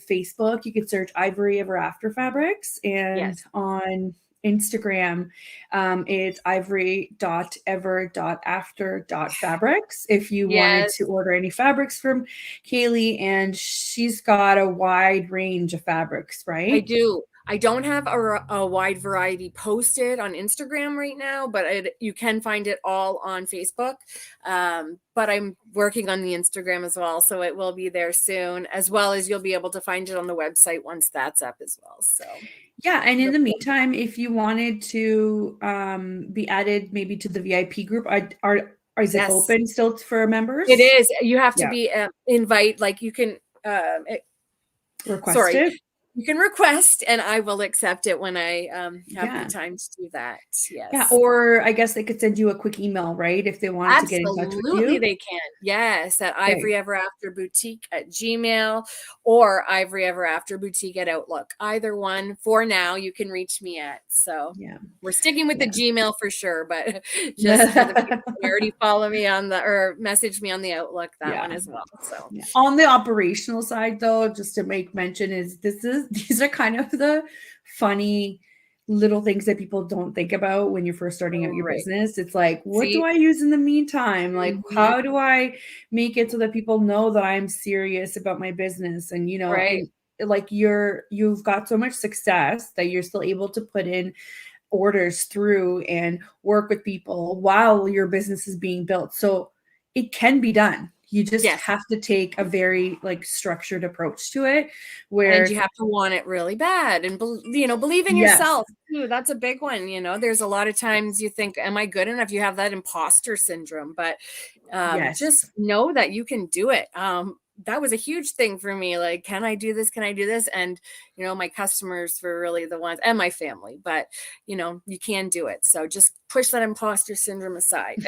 Facebook, you could search Ivory Ever After Fabrics, and on Instagram, it's ivory.ever.after.fabrics if you wanted to order any fabrics from Kaily. And she's got a wide range of fabrics, right? I do. I don't have a wide variety posted on Instagram right now, but you can find it all on Facebook. But I'm working on the Instagram as well, so it will be there soon, as well as you'll be able to find it on the website once that's up as well. So and in the meantime, if you wanted to be added maybe to the VIP group, is it open still for members? It is. You have to be invite, like you can request it. You can request, and I will accept it when I have the time to do that. Yes. Yeah, or I guess they could send you a quick email, right? If they wanted to get in touch with you. Absolutely, they can. Yes, at ivoryeverafterboutique@gmail or ivoryeverafterboutique at Outlook. Either one. For now, you can reach me at. So we're sticking with the Gmail for sure, but just for the people who already follow me or message me on the Outlook, that one as well. So on the operational side, though, just to make mention these are kind of the funny little things that people don't think about when you're first starting out your business. It's like, what do I use in the meantime? Like, how do I make it so that people know that I'm serious about my business? And, and like you've got so much success that you're still able to put in orders through and work with people while your business is being built. So it can be done. You just Yes. have to take a very like structured approach to it, And where you have to want it really bad and, believe in yes, yourself too. That's a big one. There's a lot of times you think, am I good enough? You have that imposter syndrome, but yes. just know that you can do it. That was a huge thing for me. Like, can I do this? Can I do this? And, my customers were really the ones, and my family, but you can do it. So just push that imposter syndrome aside.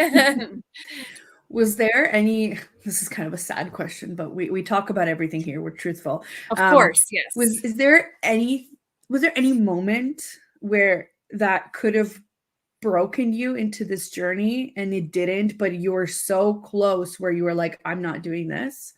Was there any, this is kind of a sad question, but we talk about everything here. We're truthful. Of course. Yes. Was there any moment where that could have broken you into this journey and it didn't, but you were so close where you were like, I'm not doing this?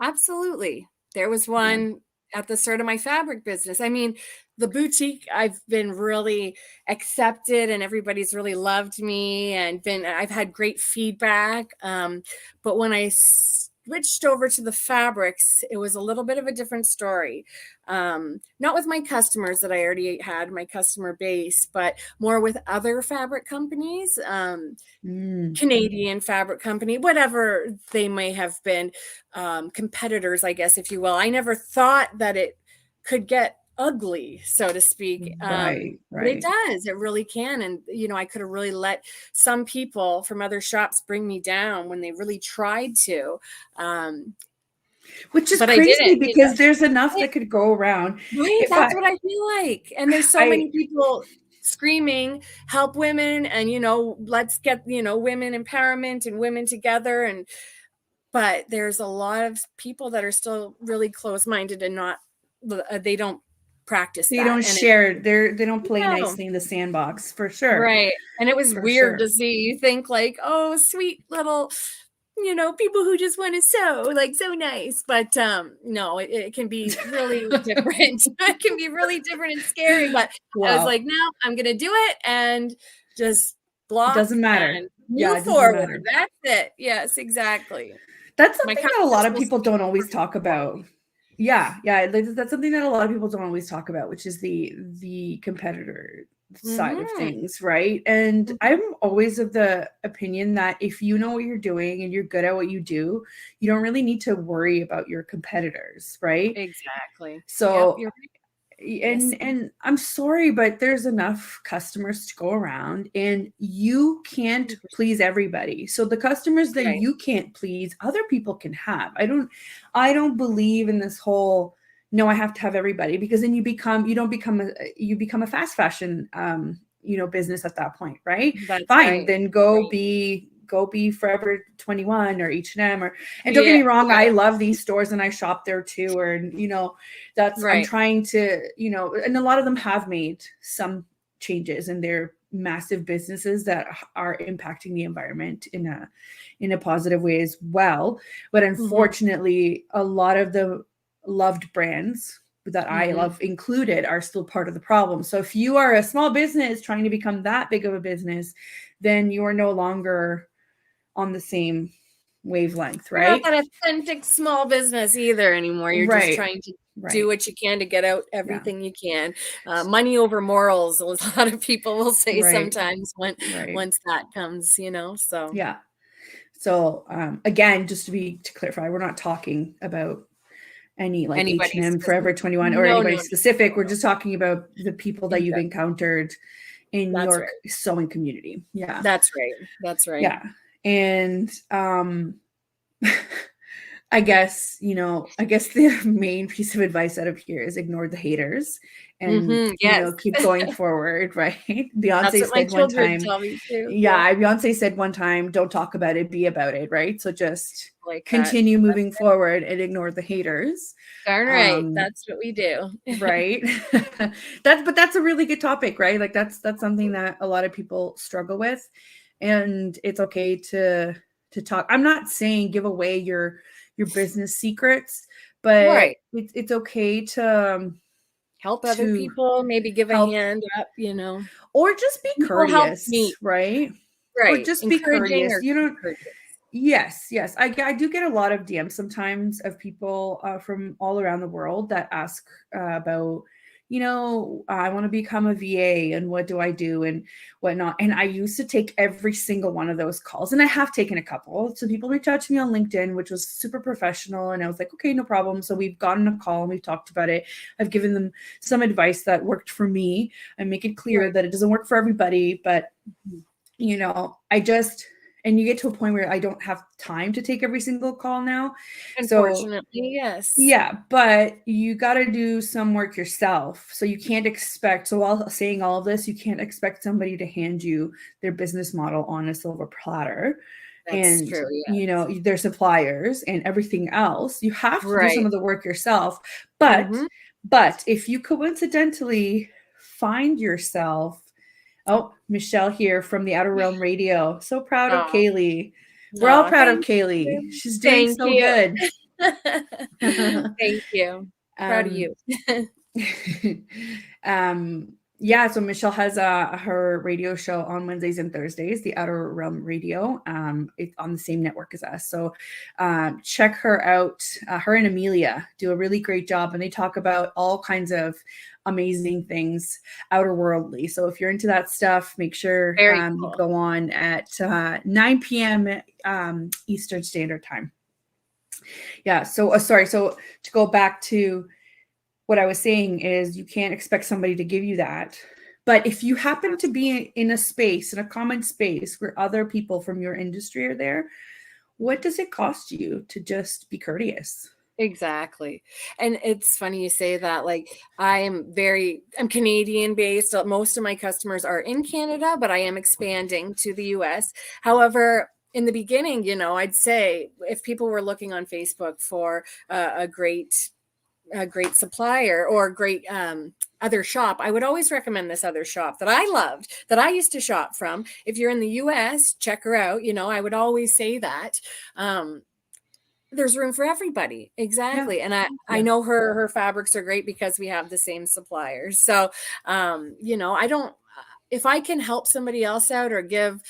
Absolutely. There was Yeah. one at the start of my fabric business. I mean, the boutique, I've been really accepted and everybody's really loved me and I've had great feedback. But when I switched over to the fabrics, it was a little bit of a different story. Not with my customers that I already had, my customer base, but more with other fabric companies. Canadian fabric company, whatever they may have been, competitors, I guess, if you will. I never thought that it could get ugly, so to speak. Right, But it right. does. It really can. And, I could have really let some people from other shops bring me down when they really tried to. Which is But I crazy didn't. because there's enough that could go around. Right? If That's what I feel like. And there's so I many people screaming, help women, and, let's get, women empowerment and women together. But there's a lot of people that are still really close-minded and not, they don't practice they that. don't And share, they don't play no, nicely in the sandbox, for sure. right. And it was For weird to sure. see. You think like, oh, sweet little, people who just want to sew, like so nice. But no, it can be really different. It can be really different and scary. But I was Wow. like, no, I'm gonna do it and just It block doesn't matter. and Yeah, move it doesn't forward. matter. That's it. Yes, exactly. That's My something that a lot customers of will people speak don't for always me talk for about. me. Yeah, that's something that a lot of people don't always talk about, which is the competitor side of Mm-hmm. things, right? And Mm-hmm. I'm always of the opinion that if you know what you're doing and you're good at what you do, you don't really need to worry about your competitors, right? Exactly. Yep, So you're right. Yes. and I'm sorry, but there's enough customers to go around and you can't 100%. please everybody. So the customers that Right. you can't please, other people can have. I don't believe in this whole no, I have to have everybody, because then you become a fast fashion business at that point, right? That's Fine, right. then Right. go be Forever 21 or H&M, and don't get Yeah. me wrong, Yeah. I love these stores and I shop there too, or I'm Right. trying to, and a lot of them have made some changes in their massive businesses that are impacting the environment in a positive way as well. But Mm-hmm. unfortunately, a lot of the loved brands that I Mm-hmm. love included are still part of the problem. So if you are a small business trying to become that big of a business, then you are no longer on the same wavelength, You're not right? that authentic small business either anymore. You're just Right. trying to do Right. what you can to get out Yeah. everything you can. Money over morals, a lot of people will say Right. sometimes Right. once that comes, so. Yeah. So again, just to clarify, we're not talking about any like Anybody H&M, Forever specific. 21, or No, anybody no, no, specific. no, We're no. just talking about the people that you've Exactly. encountered in That's your right. sewing community. Yeah. That's right. That's right. Yeah. And I guess the main piece of advice out of here is ignore the haters and, Yes. keep going forward, right? That's Beyonce what my said one children time, tell me too. Yeah. yeah, Beyonce said one time, don't talk about it, be about it, right? So just Like that. continue That's moving forward and ignore the haters. darn right. Um, That's what we do. right. That's a really good topic, right? Like that's something that a lot of people struggle with. And it's okay to talk. I'm not saying give away your business secrets, but Right. it's okay Help other to people, maybe give a help, hand up. or just be People help courteous, me. right? Or Right. just be Encouraging courteous. or courteous. Yes. I do get a lot of DMs sometimes of people from all around the world that ask about, I want to become a VA and what do I do and whatnot. And I used to take every single one of those calls, and I have taken a couple. So people reach out to me on LinkedIn, which was super professional. And I was like, okay, no problem. So we've gotten a call and we've talked about it. I've given them some advice that worked for me. I make it clear that it doesn't work for everybody, but and you get to a point where I don't have time to take every single call now. Unfortunately, yes. Yeah, but you got to do some work yourself. So you can't expect, so while saying all of this, you can't expect somebody to hand you their business model on a silver platter. That's true, And, their suppliers and everything else. You have to do some of the work yourself. But if you coincidentally find yourself, Michelle here from the Outer Realm Radio. So proud of Kaily. We're all proud of Kaily. She's doing so good. Thank you. Proud of you. So Michelle has her radio show on Wednesdays and Thursdays, the Outer Realm Radio. It's on the same network as us. So check her out. Her and Amelia do a really great job, and they talk about all kinds of amazing things outerworldly. So if you're into that stuff, make sure you go on at 9 p.m. Eastern Standard Time. Yeah. So sorry. So to go back to what I was saying is you can't expect somebody to give you that. But if you happen to be in a common space where other people from your industry are there, what does it cost you to just be courteous? Exactly. And it's funny you say that. Like, I'm Canadian based. Most of my customers are in Canada, but I am expanding to the US. However, in the beginning, I'd say if people were looking on Facebook for a great supplier or a great other shop, I would always recommend this other shop that I loved, that I used to shop from. If you're in the US, check her out. I would always say that. There's room for everybody. Exactly. Yeah. And I know her fabrics are great because we have the same suppliers. So, I don't, if I can help somebody else out or give,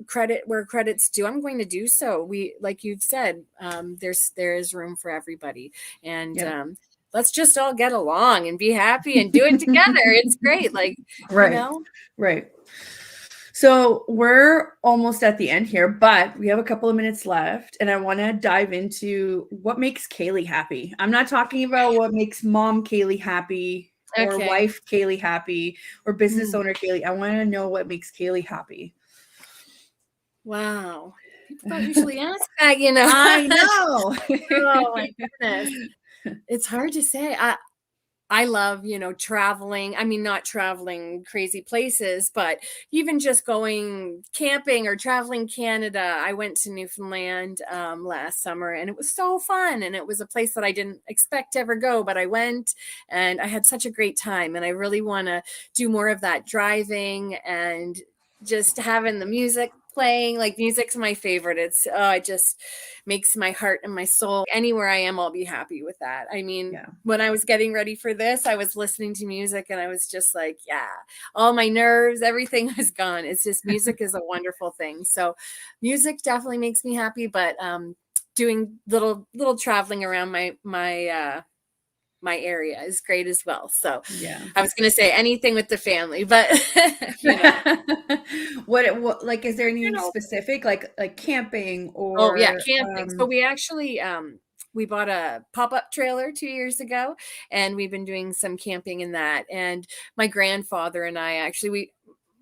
credit where credit's due, I'm going to do so. Like you've said, there is room for everybody. And, let's just all get along and be happy and do it together. It's great. Like, Right. So we're almost at the end here, but we have a couple of minutes left, and I want to dive into what makes Kaily happy. I'm not talking about what makes mom Kaily happy or wife Kaily happy or business owner Kaily. I want to know what makes Kaily happy. Wow. People don't usually ask that, I know. Oh my goodness. It's hard to say. I love, traveling. I mean, not traveling crazy places, but even just going camping or traveling Canada. I went to Newfoundland last summer, and it was so fun. And it was a place that I didn't expect to ever go, but I went and I had such a great time. And I really want to do more of that, driving and just having the music playing. Like, music's my favorite. It just makes my heart and my soul. Anywhere I am, I'll be happy with that. I mean, when I was getting ready for this, I was listening to music and I was just like, all my nerves, everything was gone. It's just, music is a wonderful thing. So music definitely makes me happy, but doing little traveling around my area is great as well. So I was going to say anything with the family, but what like, is there anything specific like camping or? Camping. So we actually, we bought a pop-up trailer 2 years ago, and we've been doing some camping in that. And my grandfather and I actually,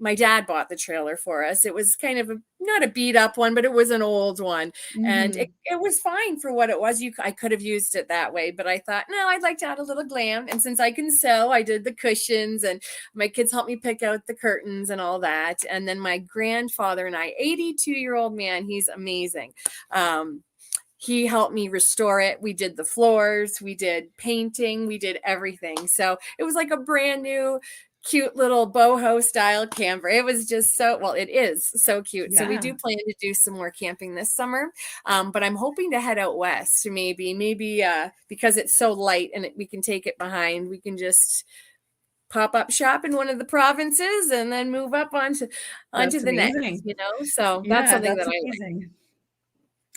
my dad bought the trailer for us. It was kind of not a beat up one, but it was an old one. And it was fine for what it was. I could have used it that way, but I thought, no, I'd like to add a little glam. And since I can sew, I did the cushions, and my kids helped me pick out the curtains and all that. And then my grandfather and I, 82-year-old man, he's amazing. He helped me restore it. We did the floors, we did painting, we did everything. So it was like a brand new, cute little boho style camper. It was just it is so cute. So we do plan to do some more camping this summer. But I'm hoping to head out west, maybe because it's so light and we can take it behind. We can just pop up shop in one of the provinces and then move up onto the next, so that's something that I like.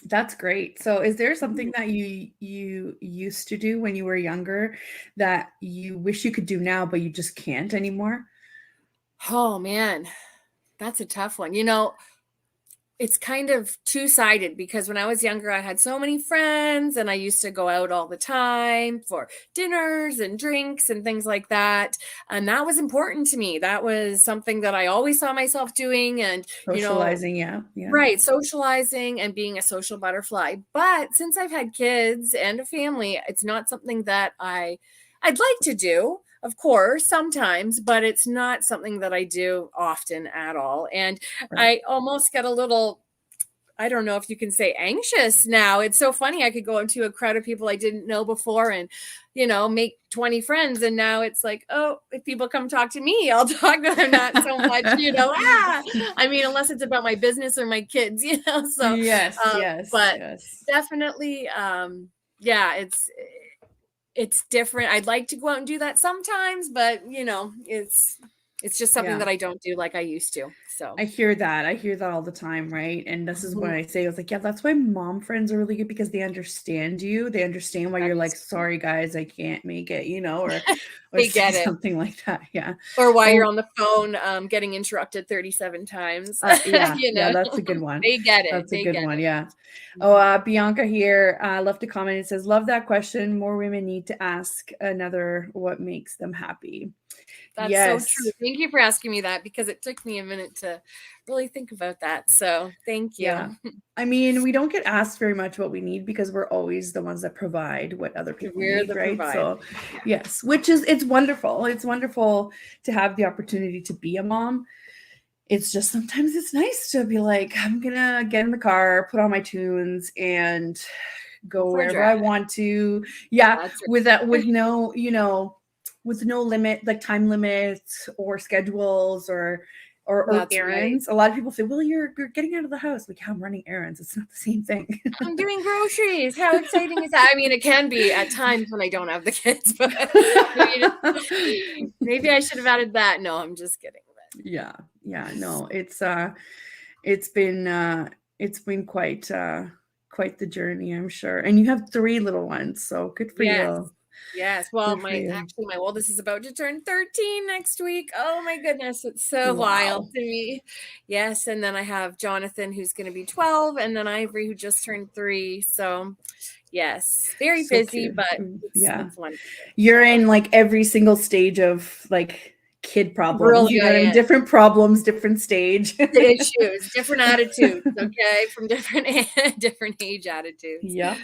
That's great. So is there something that you used to do when you were younger that you wish you could do now, but you just can't anymore? Oh man, that's a tough one. You know, it's kind of two-sided because when I was younger, I had so many friends and I used to go out all the time for dinners and drinks and things like that. And that was important to me. That was something that I always saw myself doing. And, you know, Socializing, yeah, yeah, right, socializing and being a social butterfly. But since I've had kids and a family, it's not something that I'd like to do, of course, sometimes, but it's not something that I do often at all. And right. I almost get a little, I don't know if you can say, anxious now. It's so funny. I could go into a crowd of people I didn't know before and, you know, make 20 friends. And now it's like, oh, if people come talk to me, I'll talk to them, not so much, you know, I mean, unless it's about my business or my kids, you know, so, Yes, yes, but yes. definitely, yeah, it's different. I'd like to go out and do that sometimes, but you know, it's just something Yeah. that I don't do like I used to. So, I hear that. I hear that all the time, right? And this is what mhm, I say. I was like, yeah, that's why mom friends are really good because they understand you. They understand why that you're is like, sorry guys, I can't make it, you know, or they say get it. something like that. Yeah. Or while you're Oh, on the phone, getting interrupted 37 times, yeah, you yeah, know, that's a good one. they get it. That's a They good get one. it. Yeah. Oh, Mhm. Bianca here left a comment. It says, love that question. More women need to ask another what makes them happy. That's so true. Yes. Thank you for asking me that because it took me a minute to really think about that. So, thank Yeah. you. I mean, we don't get asked very much what we need because we're always the ones that provide what other people We're need, the right? provider. So, Yeah, yes, which is it's wonderful. It's wonderful to have the opportunity to be a mom. It's just sometimes it's nice to be like, I'm gonna get in the car, put on my tunes, and go go for a wherever drive. I want to. Yeah, That's with that, right. with no, with no limit, like time limits or schedules or That's right. errands. A lot of people say, "Well, you're getting out of the house." Like, yeah, I'm running errands. It's not the same thing. I'm doing groceries. How exciting is that? I mean, it can be at times when I don't have the kids, but maybe I should have added that. No, I'm just kidding. Yeah, yeah, But no, it's been it's been quite the journey, I'm sure. And you have 3 little ones, so good for yes. you. Yes. Well, Good for my you. actually my oldest is about to turn 13 next week. Oh my goodness, it's so wild Wow. to me. Yes, and then I have Jonathan who's going to be 12 and then Ivory who just turned 3. So, yes, very So busy, cute. but Yeah. it's wonderful. You're So, in like every single stage of like kid problems. really You know what I I mean? am. Different problems, different stage. The issues, different attitudes, okay, from different different age attitudes. Yep.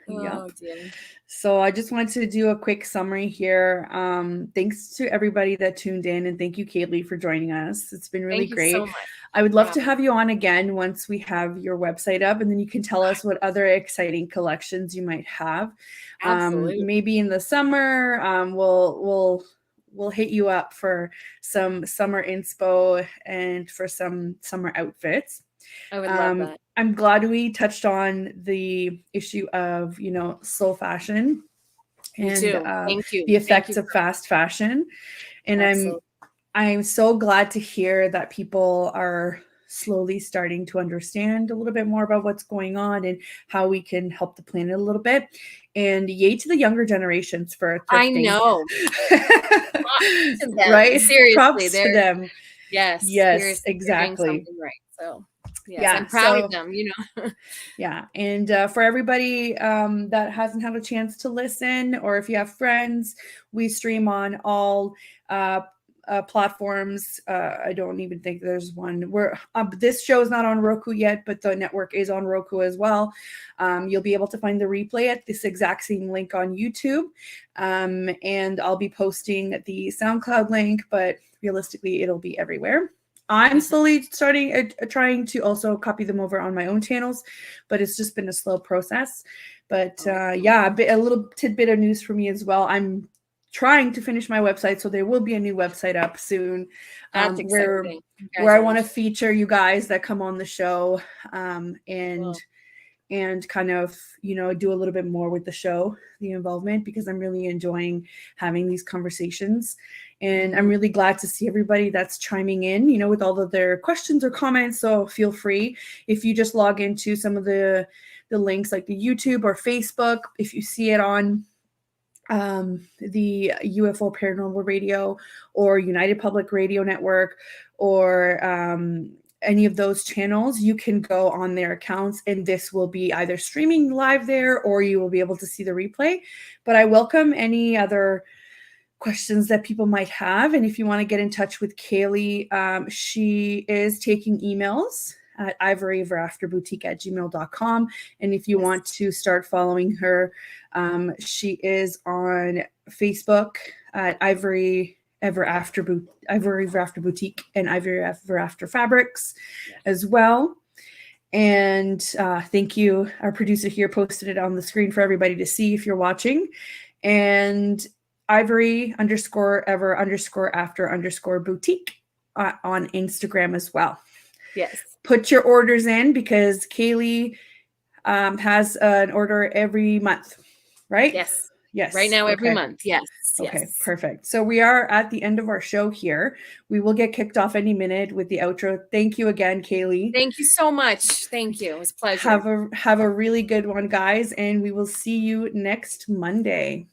Oh Yep. dear. So I just wanted to do a quick summary here. Thanks to everybody that tuned in, and thank you, Kaily, for joining us. It's been really Thank you so great. much I would for love to having me. have you on again once we have your website up, and then you can tell us what other exciting collections you might have. Absolutely. Maybe in the summer, we'll hit you up for some summer inspo and for some summer outfits. I would love that. I'm glad we touched on the issue of, slow fashion Me and too. Thank you. the Thank effects you of for fast fashion. And I'm absolutely. I'm so glad to hear that people are slowly starting to understand a little bit more about what's going on and how we can help the planet a little bit. And yay to the younger generations for I thrifting. know. Props to them. Right? Seriously, Props to they're them. yes, Yes, seriously, they're doing exactly. something right. So, yes, I'm Yeah. proud of So them, you know. yeah. And for everybody that hasn't had a chance to listen, or if you have friends, we stream on all uh, platforms. I don't even think there's one where this show is not on Roku yet, but the network is on Roku as well. You'll be able to find the replay at this exact same link on YouTube. And I'll be posting the SoundCloud link, but realistically, it'll be everywhere. I'm slowly starting trying to also copy them over on my own channels, but it's just been a slow process. But Awesome. yeah, a little tidbit of news for me as well. I'm trying to finish my website, so there will be a new website up soon, That's where exciting. I want to Congratulations. feature you guys that come on the show, um, and Well, and kind of do a little bit more with the show, the involvement, because I'm really enjoying having these conversations. And I'm mhm. really glad to see everybody that's chiming in, with all of their questions or comments. So feel free, if you just log into some of the the links like the YouTube or Facebook. If you see it on the UFO Paranormal Radio or United Public Radio Network or any of those channels, you can go on their accounts and this will be either streaming live there or you will be able to see the replay. But I welcome any other questions that people might have. And if you want to get in touch with Kaily, she is taking emails at ivoryverafterboutique@gmail.com. And if you want to start following her, she is on Facebook at Ivory Ever After Boutique and Ivory Ever After Fabrics as well. And thank you. Our producer here posted it on the screen for everybody to see if you're watching. And Ivory_Ever_After_Boutique on Instagram as well. Yes. Put your orders in because Kaily has an order every month, right? Yes. Yes. Right now, every month. Yes. Okay, yes. Perfect. So we are at the end of our show here. We will get kicked off any minute with the outro. Thank you again, Kaily. Thank you so much. Thank you. It was a pleasure. Have a really good one, guys, and we will see you next Monday.